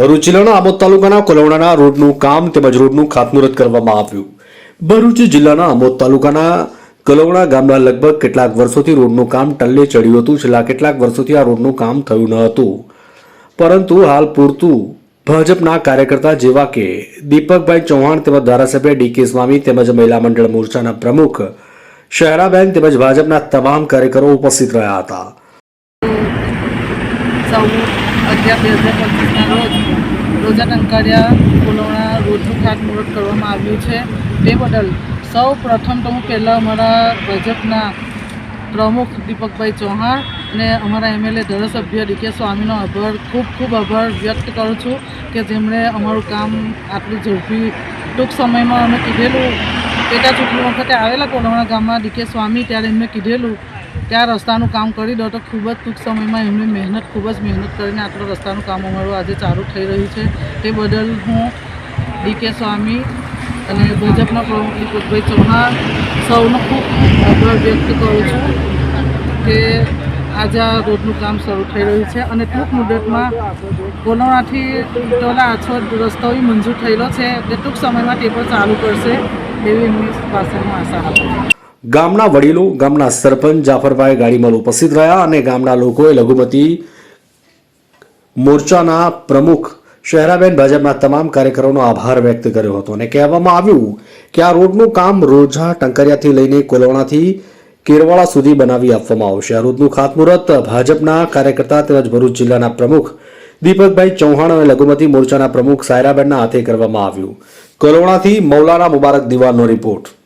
ભરૂચ જિલ્લાના આમોદ તાલુકાના કોલવણાના રોડનું કામ તેમજ રોડનું ખાતમુહૂર્ત કરવામાં આવ્યું। ભરૂચ જિલ્લાના આમોદ તાલુકાના કોલવણા ગામના લગભગ કેટલાક વર્ષોથી રોડનું કામ ટલ્લે ચડ્યું હતું। છેલ્લા કેટલાક વર્ષોથી આ રોડનું કામ થયું ન હતું, પરંતુ હાલ પૂરતું ભાજપના કાર્યકર્તા જેવા કે દીપકભાઈ ચૌહાણ તેમજ ધારાસભ્ય ડીકે સ્વામી તેમજ મહિલા મંડળ મોરચાના પ્રમુખ શહેરાબેન તેમજ ભાજપના તમામ કાર્યકરો ઉપસ્થિત રહ્યા હતા। 11/2025ના રોજ રોજા ટંકારિયા કોલવણા રોડનું ખાતમુહૂર્ત કરવામાં આવ્યું છે। તે બદલ સૌ પ્રથમ તો હું પહેલાં અમારા ભાજપના પ્રમુખ દીપકભાઈ ચૌહાણ અને અમારા એમએલએ ધારાસભ્ય ડીકે સ્વામીનો ખૂબ આભાર વ્યક્ત કરું છું કે જેમણે અમારું કામ આટલું ઝડપી ટૂંક સમયમાં અમે કીધેલું પેટા ચૂંટણી વખતે આવેલા કોલવણા ગામમાં ડીકે સ્વામી, ત્યારે એમને કીધેલું કે આ રસ્તાનું કામ કરી દો, તો ખૂબ જ ટૂંક સમયમાં એમની ખૂબ જ મહેનત કરીને આટલું રસ્તાનું કામ અમારું આજે ચાલુ થઈ રહ્યું છે। તે બદલ હું ડીકે સ્વામી અને ભાજપના પ્રમુખ દીપકભાઈ ચૌહાણ સૌનો ખૂબ આભાર વ્યક્ત કરું છું કે આજે આ રોડનું કામ શરૂ થઈ રહ્યું છે અને ટૂંક મુદતમાં કોલવણાથી ટોલા આછોડ રસ્તો મંજૂર થયેલો છે, એટલે ટૂંક સમયમાં તે પણ ચાલુ કરશે એવી એમની પાસે હું આશા રાખું છું। ગામના વડીલો, ગામના સરપંચ જાફરભાઈ ગાડીમાં ઉપસ્થિત રહ્યા અને ગામના લોકોએ લઘુમતી મોરચાના પ્રમુખ શહેરાબેન ભાજપના તમામ કાર્યકરોનો આભાર વ્યક્ત કર્યો હતો અને કહેવામાં આવ્યું કે આ રોડનું કામ રોજા ટંકારિયાથી લઈને કોલવણાથી કેરવાળા સુધી બનાવી આપવામાં આવશે। આ રોડનું ખાતમુહૂર્ત ભાજપના કાર્યકર્તા તેમજ ભરૂચ જિલ્લાના પ્રમુખ દીપકભાઈ ચૌહાણ અને લઘુમતી મોરચાના પ્રમુખ સાયરાબેનના હાથે કરવામાં આવ્યું। કોલવણાથી મૌલાના મુબારક દિવાનનો રિપોર્ટ।